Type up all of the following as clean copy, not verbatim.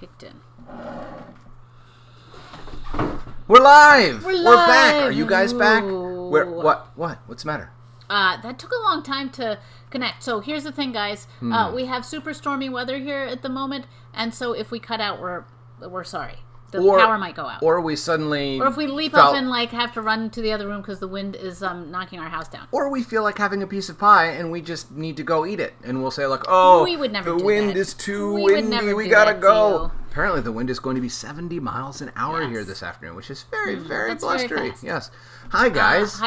kicked in. We're live! We're back! Are you guys back? What's the matter? That took a long time to connect. So here's the thing, guys. We have super stormy weather here at the moment, and so if we cut out, we're sorry. The power might go out. Or we suddenly... Or if we leap up and have to run to the other room because the wind is knocking our house down. Or we feel like having a piece of pie and we just need to go eat it. And we'll say we would never the wind is too windy, we gotta go. Apparently the wind is going to be 70 miles an hour here this afternoon, which is very, very blustery. Yes. Hi, guys.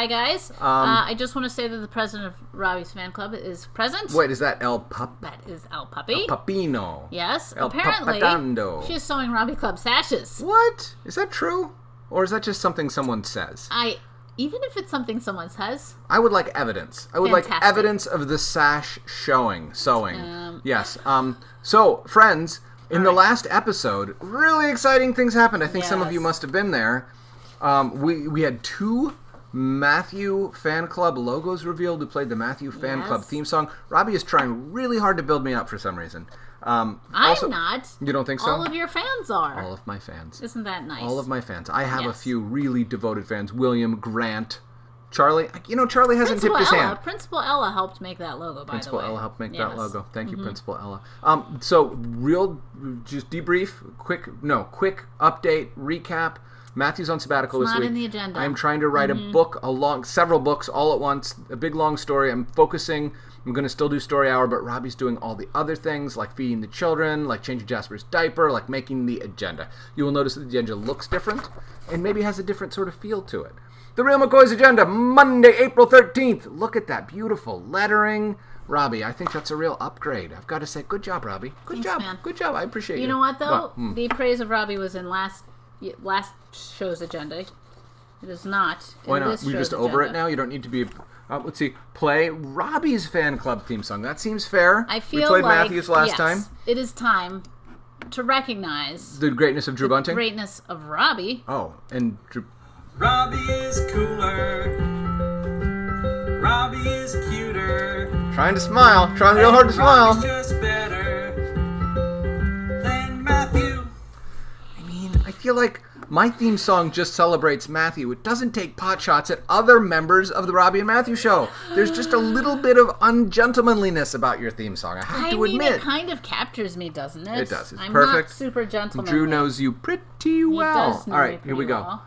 I just want to say that the president of Robbie's fan club is present. Wait, is that El Pup? That is El Puppy. El Pupino. Yes. El apparently, Papatando. she is sewing Robbie Club sashes. What? Is that true? Or is that just something someone says? Even if it's something someone says. I would like evidence. I would like evidence of the sash sewing. Yes. So, friends, in the last episode, really exciting things happened. I think some of you must have been there. We had 2 Matthew fan club logos revealed. We played the Matthew fan club theme song. Robbie is trying really hard to build me up for some reason. I'm not. You don't think so? All of your fans are. All of my fans. Isn't that nice? All of my fans. I have a few really devoted fans. William, Grant, Charlie. Charlie hasn't tipped his hand. Principal Ella helped make that logo, by the way. Principal Ella helped make that logo. Thank you, Principal Ella. So, just debrief, quick update, recap. Matthew's on sabbatical this week. It's not in the agenda. I'm trying to write a book, several books all at once, a big long story. I'm going to still do story hour, but Robbie's doing all the other things, like feeding the children, like changing Jasper's diaper, like making the agenda. You will notice that the agenda looks different, and maybe has a different sort of feel to it. The Real McCoys agenda, Monday, April 13th. Look at that beautiful lettering. Robbie, I think that's a real upgrade. I've got to say, good job, Robbie. Good job, man. Good job. I appreciate you. You know what, though? The praise of Robbie was in last show's agenda. It is not. Why not? We're just over it now? You don't need to be... let's see. Play Robbie's fan club theme song. That seems fair. I feel we played Matthew's last time. It is time to recognize... the greatness of Drew Bunting? The greatness of Robbie. Oh, and Drew... Robbie is cooler. Robbie is cuter. Trying real hard to smile. Robbie's just better than Matthew. I feel like my theme song just celebrates Matthew. It doesn't take pot shots at other members of the Robbie and Matthew show. There's just a little bit of ungentlemanliness about your theme song, I have to admit. It kind of captures me, doesn't it? It does. It's I'm perfect. Not super gentlemanly. Drew knows you pretty well. He does know All right, me here we go. well.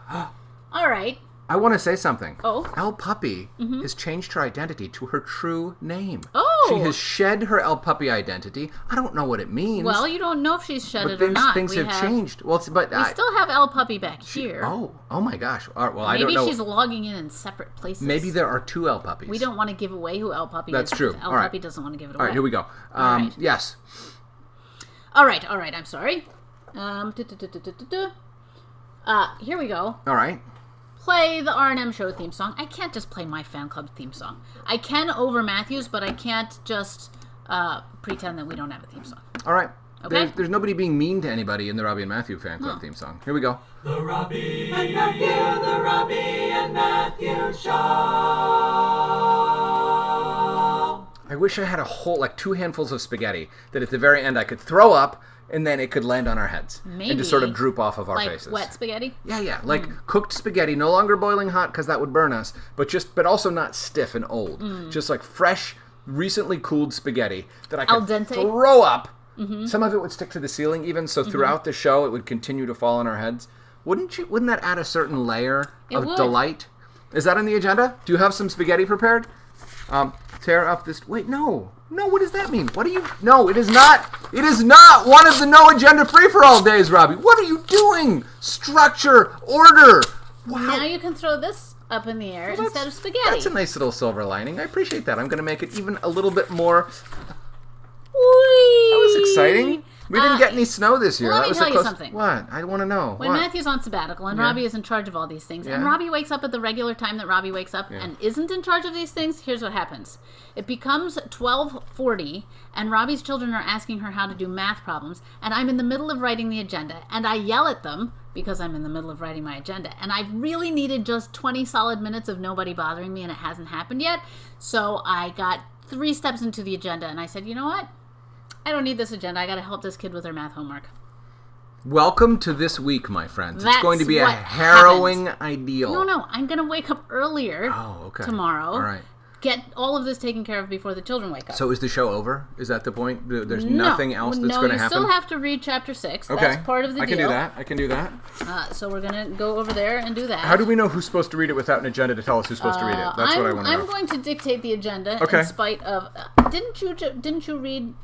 All right. I want to say something. Oh. El Puppy has changed her identity to her true name. Oh. She has shed her El Puppy identity. I don't know what it means. Well, you don't know if she's shed it or not. Things have changed. Well, we still have El Puppy back here. Oh my gosh. All right, well, Maybe I don't know. Maybe she's logging in separate places. Maybe there are 2 El Puppies. We don't want to give away who El Puppy is. That's true. El Puppy doesn't want to give it away. All right, here we go. Right. Yes. All right. I'm sorry. Here we go. All right. Play the R&M show theme song. I can't just play my fan club theme song. I can over Matthew's, but I can't just pretend that we don't have a theme song. All right. Okay. There's nobody being mean to anybody in the Robbie and Matthew fan club theme song. Here we go. The Robbie and Matthew show. I wish I had a whole, 2 handfuls of spaghetti that at the very end I could throw up and then it could land on our heads. Maybe. And just sort of droop off of our faces. Like wet spaghetti? Yeah. Cooked spaghetti, no longer boiling hot because that would burn us, but also not stiff and old. Just like fresh, recently cooled spaghetti that I could throw up. Some of it would stick to the ceiling even, so throughout the show it would continue to fall on our heads. Wouldn't that add a certain layer of delight? Is that on the agenda? Do you have some spaghetti prepared? Tear up this... Wait, no, what does that mean? No, it is not. It is not one of the no agenda free-for-all days, Robbie. What are you doing? Structure, order. Wow. Now you can throw this up in the air instead of spaghetti. That's a nice little silver lining. I appreciate that. I'm going to make it even a little bit more... Whee! That was exciting. We didn't get any snow this year. Let me tell you something. What? I want to know. When Matthew's on sabbatical and Robbie is in charge of all these things, and Robbie wakes up at the regular time that Robbie wakes up and isn't in charge of these things, here's what happens. It becomes 12:40, and Robbie's children are asking her how to do math problems, and I'm in the middle of writing the agenda, and I yell at them because I'm in the middle of writing my agenda, and I've really needed just 20 solid minutes of nobody bothering me, and it hasn't happened yet, so I got 3 steps into the agenda, and I said, you know what? I don't need this agenda. I got to help this kid with her math homework. Welcome to this week, my friends. That's it's going to be a what harrowing happened. ideal. No, I'm going to wake up earlier tomorrow. All right. Get all of this taken care of before the children wake up. So is the show over? Is that the point? There's nothing else that's going to happen? No, you still have to read chapter 6. Okay. That's part of the deal. I can do that. So we're going to go over there and do that. How do we know who's supposed to read it without an agenda to tell us who's supposed to read it? That's what I want to know. I'm going to dictate the agenda in spite of... Didn't you read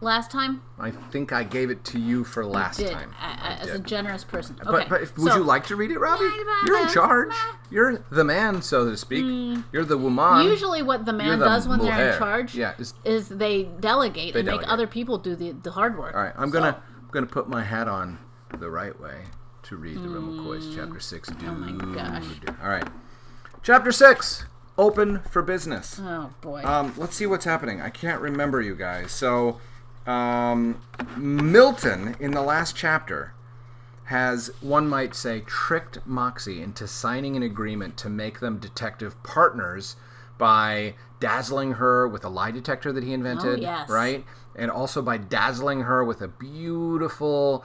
last time? I think I gave it to you for last time. As a generous person. Okay. But would you like to read it, Robbie? You're in charge. You're the man, so to speak. You're the woman. Usually what the man does when they're in charge is they delegate and make other people do the hard work. All right, I'm gonna put my hat on the right way to read the Real McCoys, Chapter 6. Dude. Oh my gosh. All right. Chapter 6, Open for Business. Oh, boy. Let's see what's happening. I can't remember, you guys. So... Milton, in the last chapter, has, one might say, tricked Moxie into signing an agreement to make them detective partners by dazzling her with a lie detector that he invented, right? And also by dazzling her with a beautiful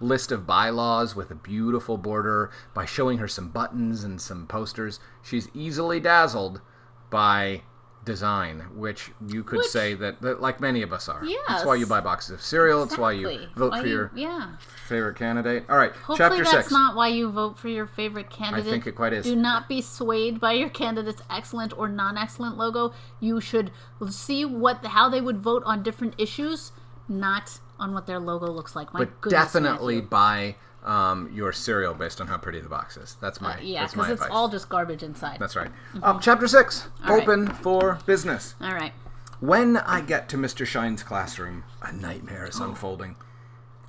list of bylaws with a beautiful border, by showing her some buttons and some posters. She's easily dazzled by design, which you could say that like many of us are. Yes. That's why you buy boxes of cereal. It's why you vote for your favorite candidate. All right, Hopefully Chapter 6. That's not why you vote for your favorite candidate. I think it quite is. Do not be swayed by your candidate's excellent or non-excellent logo. You should see how they would vote on different issues, not on what their logo looks like. But definitely buy your cereal based on how pretty the box is. That's my because it's all just garbage inside. That's right. Chapter 6, Open for Business. All right. When I get to Mr. Shine's classroom, a nightmare is unfolding.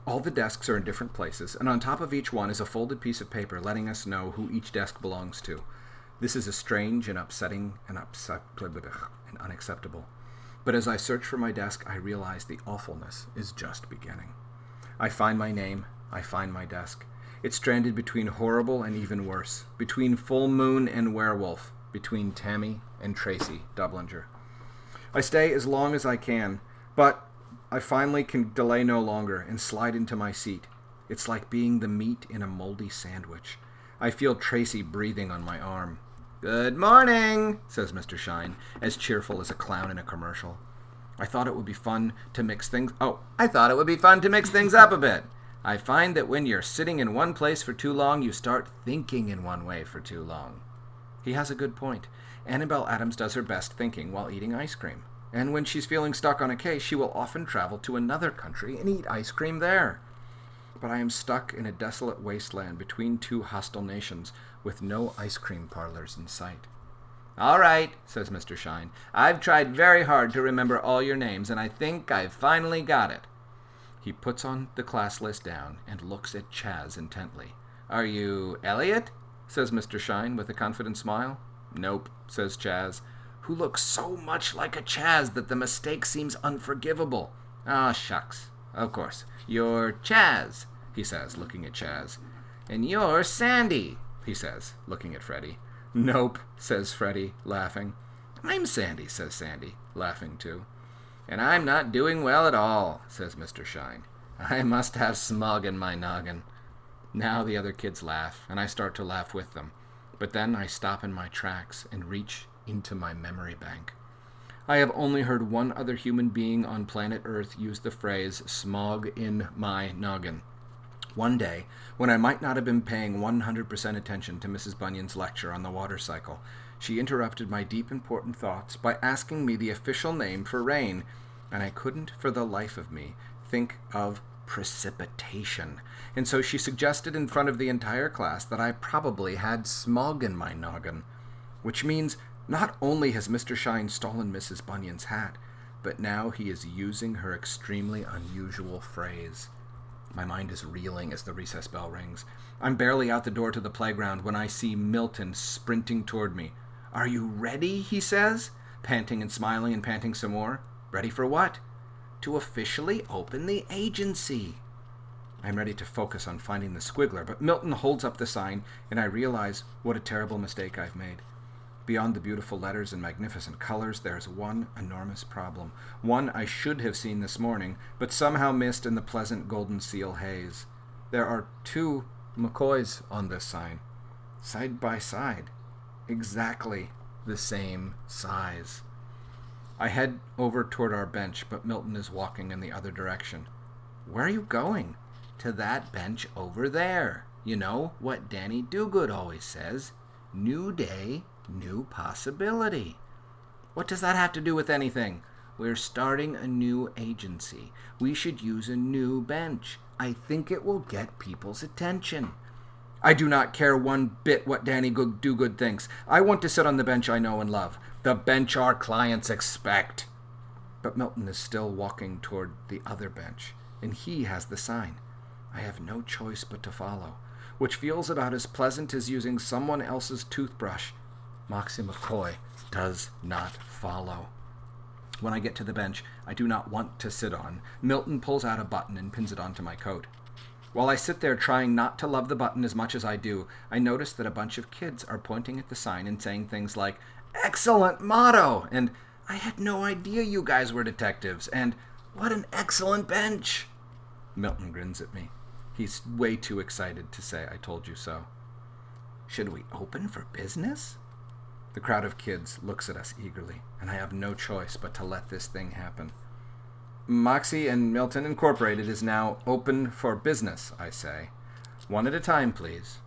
All the desks are in different places, and on top of each one is a folded piece of paper letting us know who each desk belongs to. This is a strange and upsetting and unacceptable. But as I search for my desk, I realize the awfulness is just beginning. I find my name. I find my desk. It's stranded between horrible and even worse, between full moon and werewolf, between Tammy and Tracy Dublinger. I stay as long as I can, but I finally can delay no longer and slide into my seat. It's like being the meat in a moldy sandwich. I feel Tracy breathing on my arm. "Good morning," says Mr. Shine, as cheerful as a clown in a commercial. I thought it would be fun to mix things up a bit. I find that when you're sitting in one place for too long, you start thinking in one way for too long. He has a good point. Annabelle Adams does her best thinking while eating ice cream. And when she's feeling stuck on a case, she will often travel to another country and eat ice cream there. But I am stuck in a desolate wasteland between two hostile nations with no ice cream parlors in sight. "All right," says Mr. Shine. "I've tried very hard to remember all your names, and I think I've finally got it." He puts on the class list down and looks at Chaz intently. "Are you Elliot?" says Mr. Shine with a confident smile. "Nope," says Chaz, who looks so much like a Chaz that the mistake seems unforgivable. "Ah, shucks. Of course. You're Chaz," he says, looking at Chaz. "And you're Sandy," he says, looking at Freddie. "Nope," says Freddie, laughing. "I'm Sandy," says Sandy, laughing too. "And I'm not doing well at all," says Mr. Shine. "I must have smog in my noggin." Now the other kids laugh, and I start to laugh with them. But then I stop in my tracks and reach into my memory bank. I have only heard one other human being on planet Earth use the phrase smog in my noggin. One day, when I might not have been paying 100% attention to Mrs. Bunyan's lecture on the water cycle, she interrupted my deep important thoughts by asking me the official name for rain, and I couldn't for the life of me think of precipitation. And so she suggested in front of the entire class that I probably had smog in my noggin, which means not only has Mr. Shine stolen Mrs. Bunyan's hat, but now he is using her extremely unusual phrase. My mind is reeling as the recess bell rings. I'm barely out the door to the playground when I see Milton sprinting toward me. "Are you ready?" he says, panting and smiling and panting some more. "Ready for what?" "To officially open the agency." I'm ready to focus on finding the squiggler, but Milton holds up the sign, and I realize what a terrible mistake I've made. Beyond the beautiful letters and magnificent colors, there is one enormous problem. One I should have seen this morning, but somehow missed in the pleasant golden seal haze. There are 2 McCoys on this sign, side by side, exactly the same size. I head over toward our bench, but Milton is walking in the other direction. Where are you going? To that bench over there. You know what Danny Dogood always says. New day, new possibility. What does that have to do with anything? We're starting a new agency. We should use a new bench. I think it will get people's attention. I do not care one bit what Danny Dogood thinks. I want to sit on the bench I know and love. The bench our clients expect. But Milton is still walking toward the other bench, and he has the sign. I have no choice but to follow, which feels about as pleasant as using someone else's toothbrush. Moxie McCoy does not follow. When I get to the bench I do not want to sit on, Milton pulls out a button and pins it onto my coat. While I sit there trying not to love the button as much as I do, I notice that a bunch of kids are pointing at the sign and saying things like, "Excellent motto!" and "I had no idea you guys were detectives," and "What an excellent bench!" Milton grins at me. He's way too excited to say, "I told you so." Should we open for business? The crowd of kids looks at us eagerly, and I have no choice but to let this thing happen. Moxie and Milton Incorporated is now open for business, I say. One at a time, please.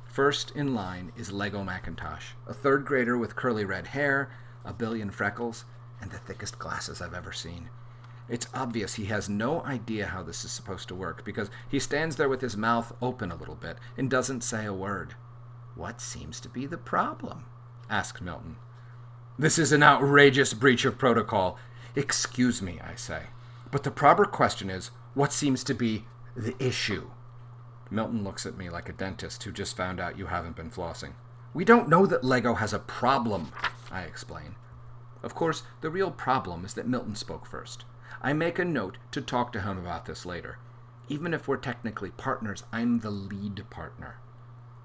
First in line is Lego Macintosh, a 3rd grader with curly red hair, a billion freckles, and the thickest glasses I've ever seen. It's obvious he has no idea how this is supposed to work, because he stands there with his mouth open a little bit and doesn't say a word. "What seems to be the problem?" asks Milton. "This is an outrageous breach of protocol." "Excuse me," I say, "but the proper question is, what seems to be the issue?" Milton looks at me like a dentist who just found out you haven't been flossing. "We don't know that Lego has a problem," I explain. Of course, the real problem is that Milton spoke first. I make a note to talk to him about this later. Even if we're technically partners, I'm the lead partner.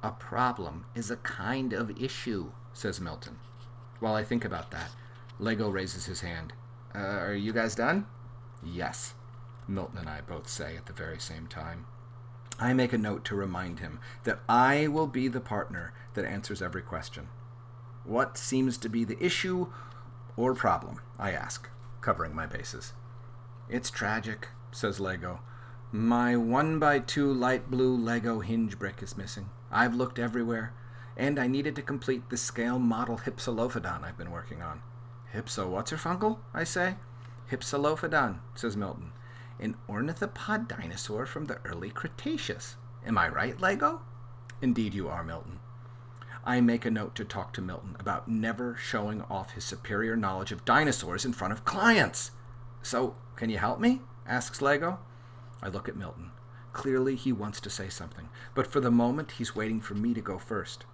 "A problem is a kind of issue," says Milton. While I think about that, Lego raises his hand. Are you guys done?" "Yes," Milton and I both say at the very same time. I make a note to remind him that I will be the partner that answers every question. "What seems to be the issue or problem?" I ask, covering my bases. "It's tragic," says Lego. "My 1x2 light blue Lego hinge brick is missing. I've looked everywhere, and I needed to complete the scale model Hypsilophodon I've been working on." "What's-her-funkle?" I say. "Hypsilophodon," says Milton. "An ornithopod dinosaur from the early Cretaceous. Am I right, Lego?" "Indeed you are, Milton." I make a note to talk to Milton about never showing off his superior knowledge of dinosaurs in front of clients. "So, can you help me?" asks Lego. I look at Milton. Clearly he wants to say something, but for the moment he's waiting for me to go first.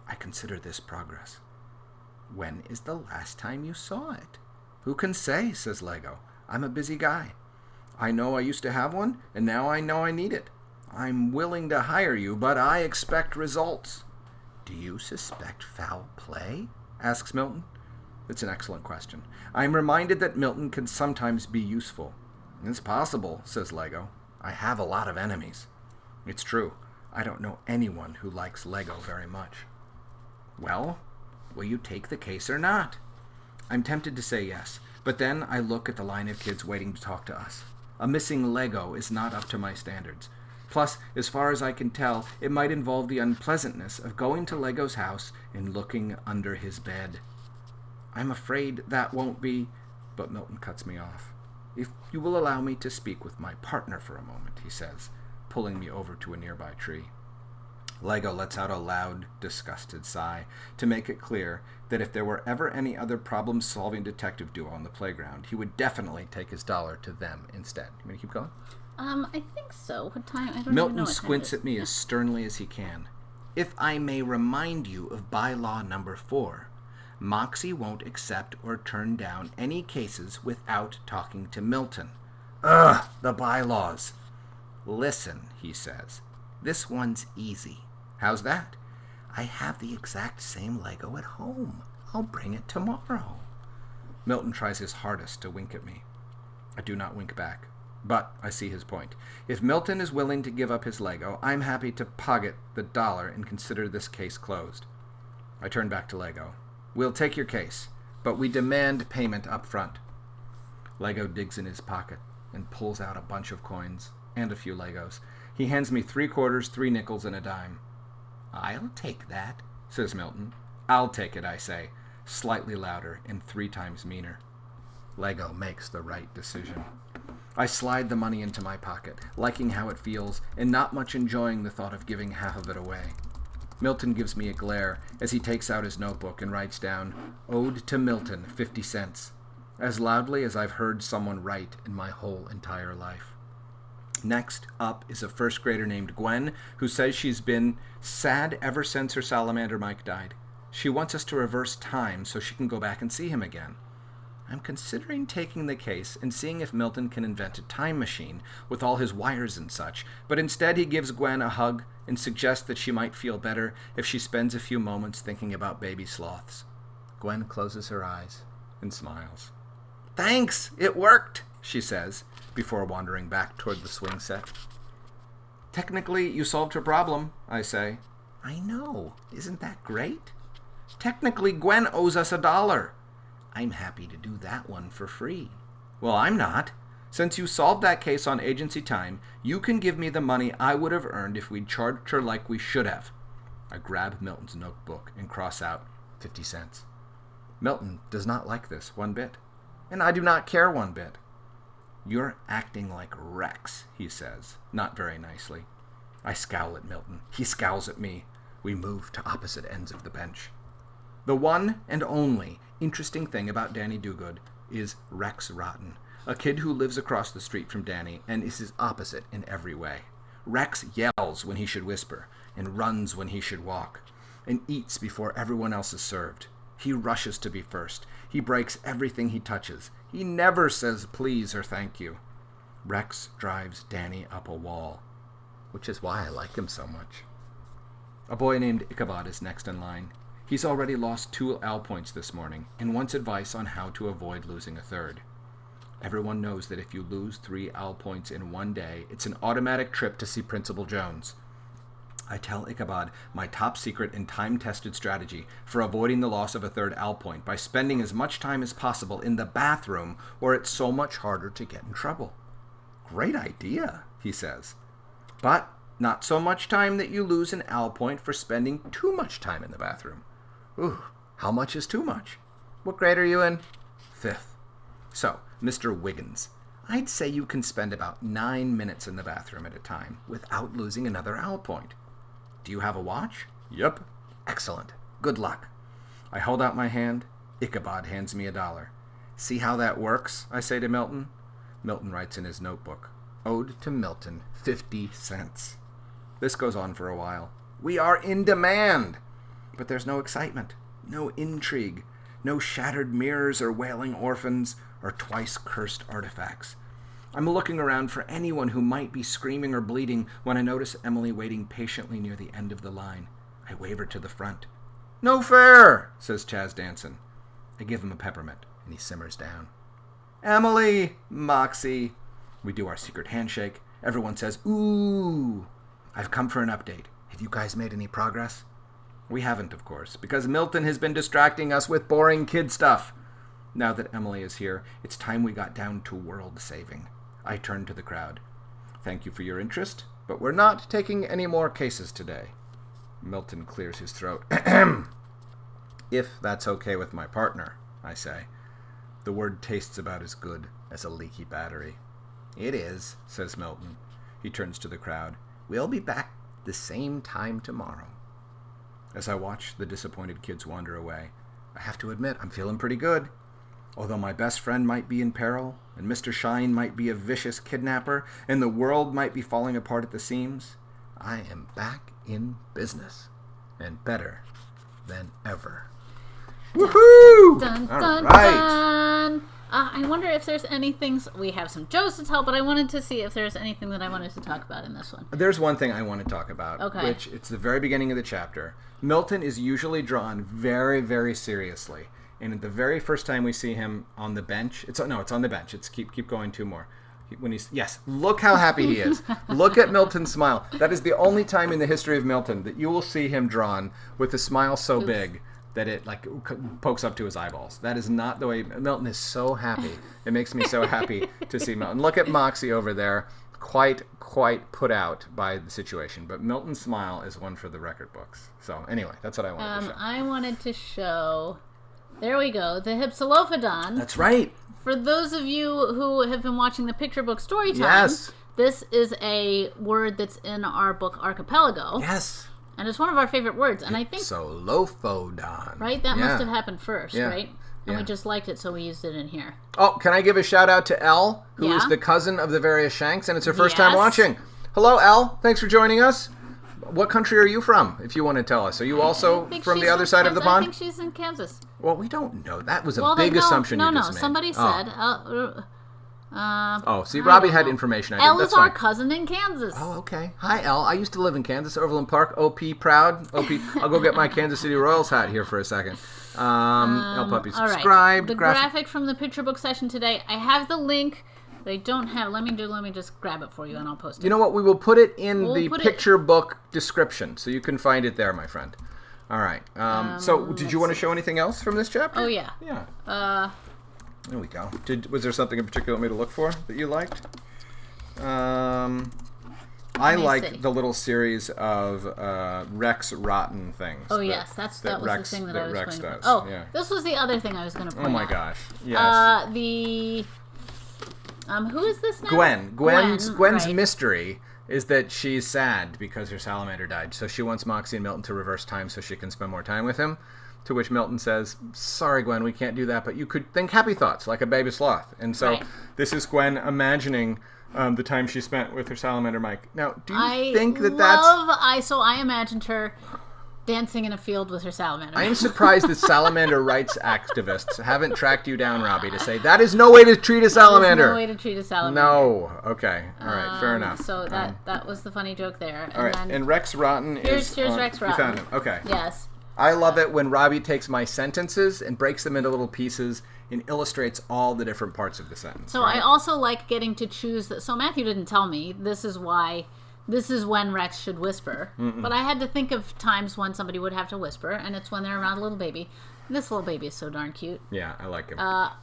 I consider this progress. "When is the last time you saw it?" "Who can say?" says Lego. "I'm a busy guy. I know I used to have one, and now I know I need it. I'm willing to hire you, but I expect results." "Do you suspect foul play?" asks Milton. It's an excellent question. I'm reminded that Milton can sometimes be useful. "It's possible," says Lego. "I have a lot of enemies." It's true. I don't know anyone who likes Lego very much. "Well, will you take the case or not?" I'm tempted to say yes, but then I look at the line of kids waiting to talk to us. A missing Lego is not up to my standards. Plus, as far as I can tell, it might involve the unpleasantness of going to Lego's house and looking under his bed. I'm afraid that won't be... But Milton cuts me off. "If you will allow me to speak with my partner for a moment," he says, pulling me over to a nearby tree. Lego lets out a loud, disgusted sigh to make it clear that if there were ever any other problem-solving detective duo on the playground, he would definitely take his dollar to them instead. You want to keep going? I think so. What time? I don't Milton even know what squints time at me as sternly as he can. "If I may remind you of bylaw number 4, Moxie won't accept or turn down any cases without talking to Milton." "Ugh, the bylaws." "Listen," he says. "This one's easy." "How's that?" "I have the exact same Lego at home. I'll bring it tomorrow. Milton tries his hardest to wink at me. I do not wink back, but I see his point. If Milton is willing to give up his Lego, I'm happy to pocket the $1 and consider this case closed. I turn back to Lego. We'll take your case, but we demand payment up front. Lego digs in his pocket and pulls out a bunch of coins and a few Legos. He hands me 3 quarters, 3 nickels, and a dime. I'll take that, says Milton. I'll take it, I say, slightly louder and 3 times meaner. Lego makes the right decision. I slide the money into my pocket, liking how it feels and not much enjoying the thought of giving half of it away. Milton gives me a glare as he takes out his notebook and writes down, Ode to Milton, 50 cents, as loudly as I've heard someone write in my whole entire life. Next up is a first grader named Gwen, who says she's been sad ever since her salamander Mike died. She wants us to reverse time so she can go back and see him again. I'm considering taking the case and seeing if Milton can invent a time machine with all his wires and such, but instead he gives Gwen a hug and suggests that she might feel better if she spends a few moments thinking about baby sloths. Gwen closes her eyes and smiles. Thanks, it worked, she says, before wandering back toward the swing set. Technically, you solved her problem, I say. I know, isn't that great? Technically, Gwen owes us $1. I'm happy to do that one for free. Well, I'm not. Since you solved that case on agency time, you can give me the money I would have earned if we'd charged her like we should have. I grab Milton's notebook and cross out 50 cents. Milton does not like this one bit, and I do not care one bit. You're acting like Rex, he says, not very nicely. I scowl at Milton. He scowls at me. We move to opposite ends of the bench. The one and only interesting thing about Danny Dogood is Rex Rotten, a kid who lives across the street from Danny and is his opposite in every way. Rex yells when he should whisper, and runs when he should walk, and eats before everyone else is served. He rushes to be first. He breaks everything he touches. He never says please or thank you. Rex drives Danny up a wall, which is why I like him so much. A boy named Ichabod is next in line. He's already lost 2 L points this morning and wants advice on how to avoid losing a third. Everyone knows that if you lose 3 L points in one day, it's an automatic trip to see Principal Jones. I tell Ichabod my top secret and time-tested strategy for avoiding the loss of a third L point by spending as much time as possible in the bathroom where it's so much harder to get in trouble. Great idea, he says. But not so much time that you lose an L point for spending too much time in the bathroom. Ooh, how much is too much? What grade are you in? 5th. So, Mr. Wiggins, I'd say you can spend about 9 minutes in the bathroom at a time without losing another L point. Do you have a watch? Yep. Excellent. Good luck. I hold out my hand. Ichabod hands me $1. See how that works? I say to Milton. Milton writes in his notebook, Ode to Milton, 50 cents. This goes on for a while. We are in demand! But there's no excitement, no intrigue, no shattered mirrors or wailing orphans or twice cursed artifacts. I'm looking around for anyone who might be screaming or bleeding when I notice Emily waiting patiently near the end of the line. I wave her to the front. No fair, says Chaz Danson. I give him a peppermint, and he simmers down. Emily, Moxie. We do our secret handshake. Everyone says, ooh. I've come for an update. Have you guys made any progress? We haven't, of course, because Milton has been distracting us with boring kid stuff. Now that Emily is here, it's time we got down to world saving. I turn to the crowd. Thank you for your interest, but we're not taking any more cases today. Milton clears his throat. If that's okay with my partner, I say. The word tastes about as good as a leaky battery. It is, says Milton. He turns to the crowd. We'll be back the same time tomorrow. As I watch the disappointed kids wander away, I have to admit I'm feeling pretty good. Although my best friend might be in peril, and Mr. Shine might be a vicious kidnapper, and the world might be falling apart at the seams, I am back in business, and better than ever. Woohoo! Dun, All dun, right. dun. I wonder if there's anything. We have some jokes to tell, but I wanted to see if there's anything that I wanted to talk about in this one. There's one thing I want to talk about, Okay. which it's the very beginning of the chapter. Milton is usually drawn very, very seriously, and the very first time we see him on the bench, it's on the bench. It's keep going 2 more. Yes, look how happy he is. Look at Milton's smile. That is the only time in the history of Milton that you will see him drawn with a smile so big that it like pokes up to his eyeballs. That is not the way Milton is. So happy. It makes me so happy to see Milton. Look at Moxie over there, quite put out by the situation. But Milton's smile is one for the record books. So anyway, that's what I wanted to show. I wanted to show. There we go. The Hypsilophodon. That's right. For those of you who have been watching the picture book story time, Yes. This is a word that's in our book Archipelago. Yes. And it's one of our favorite words. And I think Hypsilophodon. Right? That must have happened first, Yeah. right? And we just liked it, so we used it in here. Oh, can I give a shout out to Elle, who is the cousin of the various Shanks, and it's her first time watching. Hello, Elle. Thanks for joining us. What country are you from, if you want to tell us? Are you also from the other side of the pond? I think she's in Kansas. Well, we don't know. That was a big assumption you just made. Somebody said... see, Robbie had information. Elle is our cousin in Kansas. Oh, okay. Hi, Elle. I used to live in Kansas, Overland Park. OP proud. OP. I'll go get my Kansas City Royals hat here for a second. Elle Puppy, subscribe. Right. The graphic from the picture book session today. I have the link, but I don't have. Let me just grab it for you, and I'll post it. You know what? We will put it in the picture book description, so you can find it there, my friend. All right. So, did you want to show anything else from this chapter? Oh yeah. Yeah. There we go. Was there something in particular you want me to look for that you liked? I like the little series of Rex Rotten things. Oh yes, that was the thing that I was Rex going to does. Oh, yeah. This was the other thing I was going to point out. Oh my gosh. Yes. Who is this now? Gwen's right. mystery is that she's sad because her salamander died. So she wants Moxie and Milton to reverse time so she can spend more time with him. To which Milton says, sorry, Gwen, we can't do that, but you could think happy thoughts like a baby sloth. And so this is Gwen imagining the time she spent with her salamander Mike. Now, do you think that's... So I imagined her dancing in a field with her salamander. I am surprised that salamander rights activists haven't tracked you down, Robbie, to say that is no way to treat a salamander. No way to treat a salamander. No. Okay. All right. Fair enough. So that was the funny joke there. All right. And Rex Rotten is... Here's Rex Rotten. You found him. Okay. Yes. I love it when Robbie takes my sentences and breaks them into little pieces and illustrates all the different parts of the sentence. So I also like getting to choose... So Matthew didn't tell me this is when Rex should whisper. But I had to think of times when somebody would have to whisper, and it's when they're around a little baby. This little baby is so darn cute. Yeah, I like him.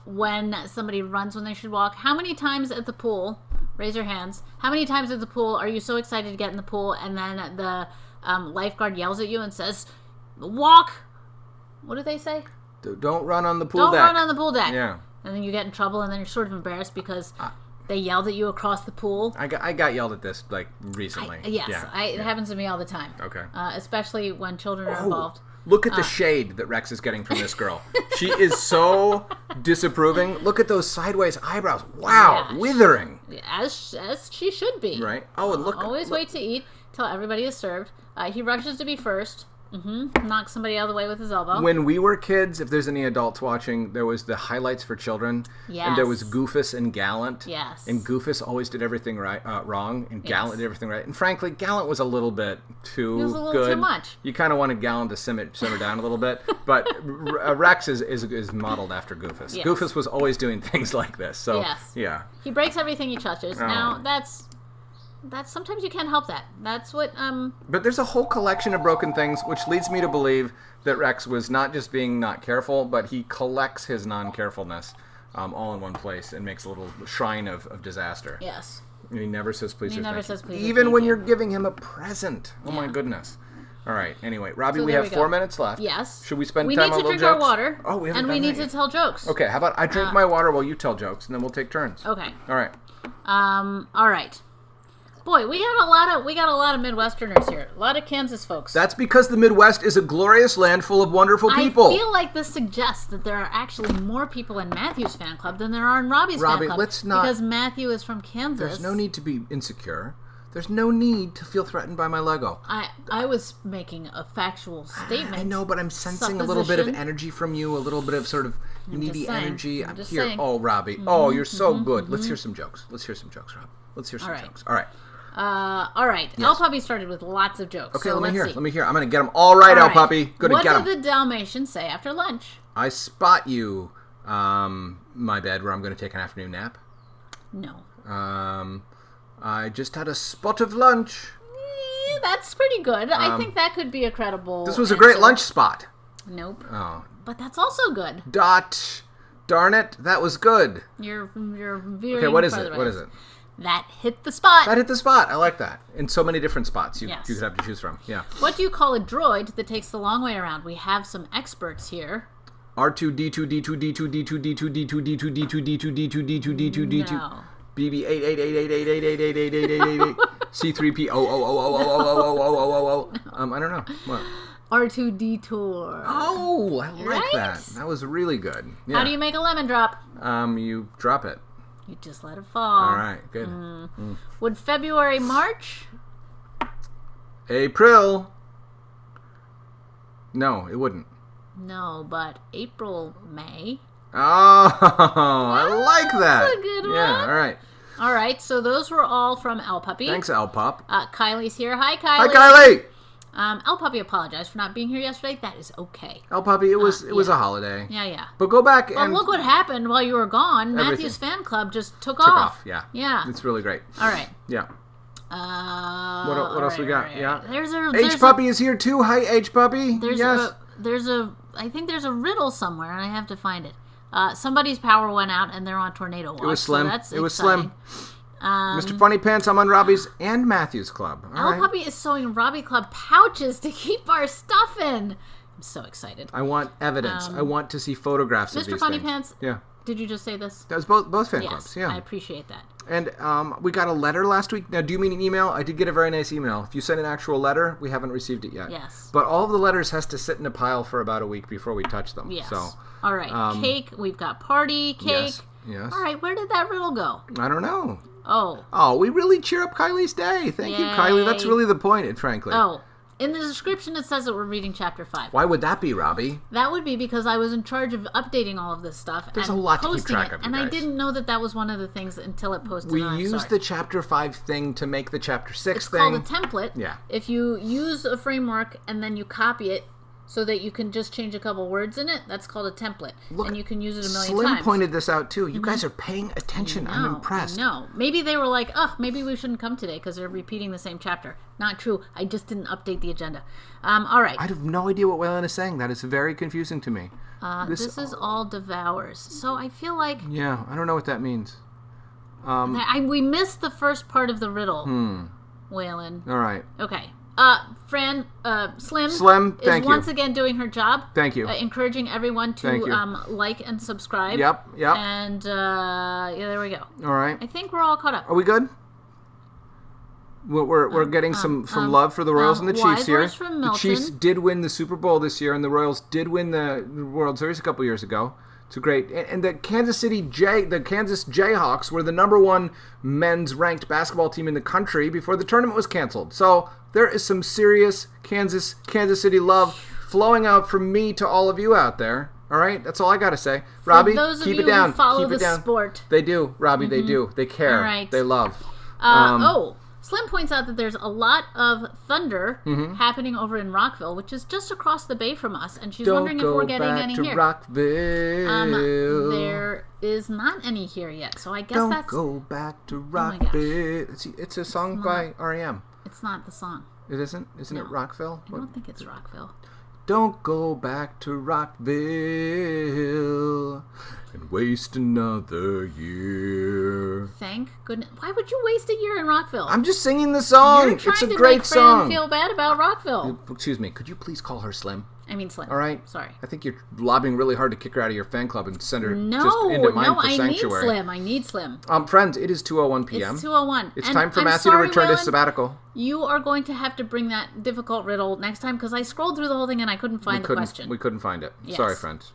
When somebody runs when they should walk. How many times at the pool, raise your hands, how many times at the pool are you so excited to get in the pool and then the lifeguard yells at you and says... Walk. What do they say? Don't run on the pool deck. Don't run on the pool deck. Yeah. And then you get in trouble, and then you're sort of embarrassed because they yelled at you across the pool. I got yelled at this like recently. It happens to me all the time. Okay. Especially when children are involved. Look at the shade that Rex is getting from this girl. She is so disapproving. Look at those sideways eyebrows. Wow, withering. As she should be. Right. Oh, and look. Always wait to eat till everybody is served. He rushes to be first. Knocks somebody out of the way with his elbow. When we were kids, if there's any adults watching, there was the highlights for children. Yes. And there was Goofus and Gallant. Yes. And Goofus always did everything wrong, and Gallant did everything right. And frankly, Gallant was a little bit too good. It was a little too much. You kind of wanted Gallant to simmer down a little bit. But Rex is modeled after Goofus. Yes. Goofus was always doing things like this. So, yeah. He breaks everything he touches. Oh. Now, that's sometimes you can't help that. That's what But there's a whole collection of broken things, which leads me to believe that Rex was not just being not careful, but he collects his non-carefulness all in one place and makes a little shrine of disaster. Yes. And he never says please. He never says please. Even when you're giving him a present. Oh my goodness. All right. Anyway, Robbie, we have 4 minutes left. Yes. Should we spend time on little jokes? We need to drink our water. Oh, we haven't and done we need that to tell jokes. Okay. How about I drink my water while you tell jokes, and then we'll take turns. Okay. All right. All right. Boy, we got a lot of Midwesterners here. A lot of Kansas folks. That's because the Midwest is a glorious land full of wonderful people. I feel like this suggests that there are actually more people in Matthew's fan club than there are in Robbie's fan club. Let's not... Because Matthew is from Kansas. There's no need to be insecure. There's no need to feel threatened by my Lego. I was making a factual statement. I know, but I'm sensing a little bit of energy from you, a little bit of sort of needy energy. I'm here. Saying. Oh, Robbie. Oh, you're so good. Let's hear some jokes. Let's hear some jokes, Rob. Let's hear some jokes. All right. All right. Yes. El Puppy started with lots of jokes. Okay, so let me hear. see. Let me hear. I'm going to get them all right, El Puppy. Good to get them. What did the Dalmatian say after lunch? I spot you, my bed, where I'm going to take an afternoon nap. No. I just had a spot of lunch. Yeah, that's pretty good. I think that could be a credible This was a great lunch spot. Nope. Oh. But that's also good. Darn it, that was good. You're veering. Okay, what is it? What is it? That hit the spot. That hit the spot. I like that. In so many different spots you could have to choose from. Yeah. What do you call a droid that takes the long way around? We have some experts here. R2D2D2D2D2D2D2D2D2D2D2D2 No. BB 888888888888 C3P I don't know. What? R2D2. Oh, I like that. That was really good. Yeah. How do you make a lemon drop? You drop it. You just let it fall. All right, good. Would February March? April. No, it wouldn't. No, but April, May. Oh, I like that. That's a good one. Yeah, all right. All right, so those were all from El Puppy. Thanks, El Pup. Kylie's here. Hi, Kylie. Hi, Kylie. El Puppy apologized for not being here yesterday. That is okay. El Puppy, it was a holiday. Yeah. But go back Well, and look what happened while you were gone. Everything. Matthew's fan club just took off. Yeah. Yeah. It's really great. All right. Yeah. What else we got? Right. Yeah. There's H Puppy is here too. Hi, H Puppy. Yes. I think there's a riddle somewhere, and I have to find it. Somebody's power went out, and they're on tornado watch. It was Slim. So that's it was exciting. Slim. Mr. Funny Pants, I'm on Robbie's and Matthew's club. All right. Puppy is sewing Robbie Club pouches to keep our stuff in. I'm so excited. I want evidence. I want to see photographs of these Mr. Funny things. Pants. Yeah. Did you just say this? That was both fan Yes, clubs. Yeah. I appreciate that. And we got a letter last week. Now, do you mean an email? I did get a very nice email. If you send an actual letter, we haven't received it yet. Yes. But all of the letters has to sit in a pile for about a week before we touch them. Yes. So, all right. Cake. We've got party cake. Yes. All right. Where did that riddle go? I don't know. Oh, we really cheer up Kylie's day. Thank you, Kylie. That's really the point, frankly. Oh, in the description it says that we're reading chapter 5. Why would that be, Robbie? That would be because I was in charge of updating all of this stuff. There's and a lot to keep posting track it, of, you and I guys. didn't know that was one of the things until it posted. We used the chapter 5 thing to make the chapter 6 thing. It's called a template. Yeah. If you use a framework and then you copy it so that you can just change a couple words in it, that's called a template. Look, and you can use it a million Slim times. pointed this out, too. You guys are paying attention. I'm impressed. No, maybe they were like, maybe we shouldn't come today because they're repeating the same chapter. Not true. I just didn't update the agenda. All right. I have no idea what Waylon is saying. That is very confusing to me. This is all devours. So I feel like... Yeah, I don't know what that means. we missed the first part of the riddle, Waylon. All right. Okay. Fran, Slim thank is once again doing her job. Thank you. Encouraging everyone to like and subscribe. Yep. And there we go. All right. I think we're all caught up. Are we good? We're getting some love for the Royals and the Chiefs here. The Chiefs did win the Super Bowl this year, and the Royals did win the World Series a couple years ago. It's a great, and the Kansas Jayhawks were the #1 men's ranked basketball team in the country before the tournament was canceled. So there is some serious Kansas City love flowing out from me to all of you out there. All right, that's all I got to say. Robbie, keep it down. Who follow keep it the down. sport. They do, Robbie. They do. They care. All right. They love. Slim points out that there's a lot of thunder happening over in Rockville, which is just across the bay from us, and she's wondering if we're getting any here. Rockville. There is not any here yet, so I guess Don't go back to Rockville. It's a song by R.E.M. It's not the song. It isn't? Isn't it Rockville? I don't think it's Rockville. Don't go back to Rockville and waste another year. Thank goodness. Why would you waste a year in Rockville? I'm just singing the song. It's a great song. Feel bad about Rockville. Excuse me. Could you please call her Slim? I mean Slim. All right. Sorry. I think you're lobbying really hard to kick her out of your fan club and send her just into mine for sanctuary. I need Slim. Friends, it is 2:01 p.m. It's 2:01. It's time for Matthew to return to his sabbatical. You are going to have to bring that difficult riddle next time because I scrolled through the whole thing and I couldn't find the question. We couldn't find it. Yes. Sorry, friends.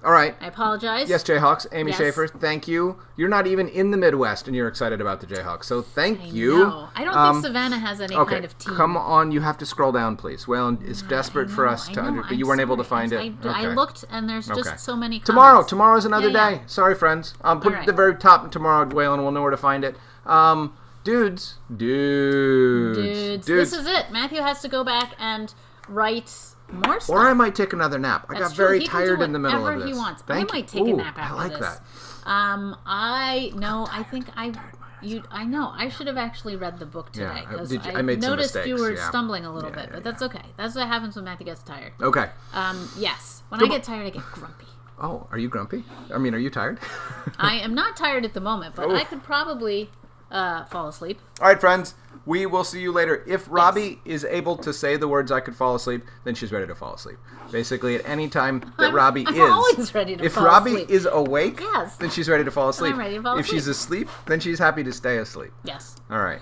All right. I apologize. Yes, Jayhawks. Amy Yes. Schaefer, thank you. You're not even in the Midwest, and you're excited about the Jayhawks, so thank you. No, I don't think Savannah has any kind of team. Come on, you have to scroll down, please. Well, it's desperate for us to, but you weren't able to find it. I looked, and there's just so many comments. Tomorrow's another day. Yeah. Sorry, friends. Put it at the very top tomorrow, Waylon. We'll know where to find it. Dudes. This is it. Matthew has to go back and write more stuff. Or I might take another nap. I got very tired in the middle of this. He wants. I might take a nap after this. I like this. that. I know. I should have actually read the book today because I made some noticed mistakes. you were stumbling a little bit, but that's okay. That's what happens when Matthew gets tired. Okay. Yes. When I get tired, I get grumpy. Oh, are you grumpy? I mean, are you tired? I am not tired at the moment, but I could probably fall asleep. All right, friends. We will see you later. If Robbie is able to say the words "I could fall asleep," then she's ready to fall asleep. Basically, at any time that Robbie I'm is, always ready to if fall Robbie asleep. is awake, then she's ready to fall asleep. I'm ready to fall If she's asleep, then she's happy to stay asleep. Yes. All right.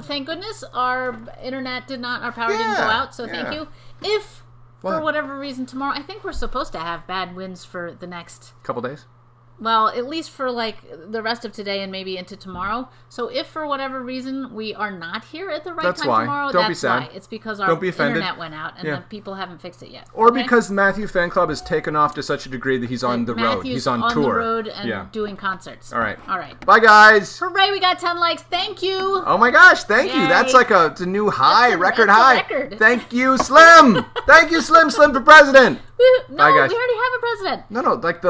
Thank goodness our power didn't go out, so thank you. If for whatever reason tomorrow, I think we're supposed to have bad winds for the next couple days. Well, at least for like the rest of today and maybe into tomorrow. So if for whatever reason we are not here at the right time tomorrow, Don't be sad. why. It's because our internet went out and the people haven't fixed it yet. Or because Matthew Fan Club has taken off to such a degree that he's on the road. He's on tour. On the road and doing concerts. All right. All right. Bye, guys. Hooray, we got 10 likes. Thank you. Oh my gosh, thank you. That's like it's a new high, record high. Record. Thank you, Slim. Thank you, Slim for president. No, Bye, guys. we already have a president. No, like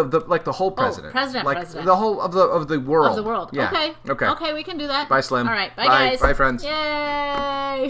the whole president. President. The whole of the world. Of the world. Yeah. Okay, we can do that. Bye, Slim. All right, bye guys. guys. Bye, friends. Yay.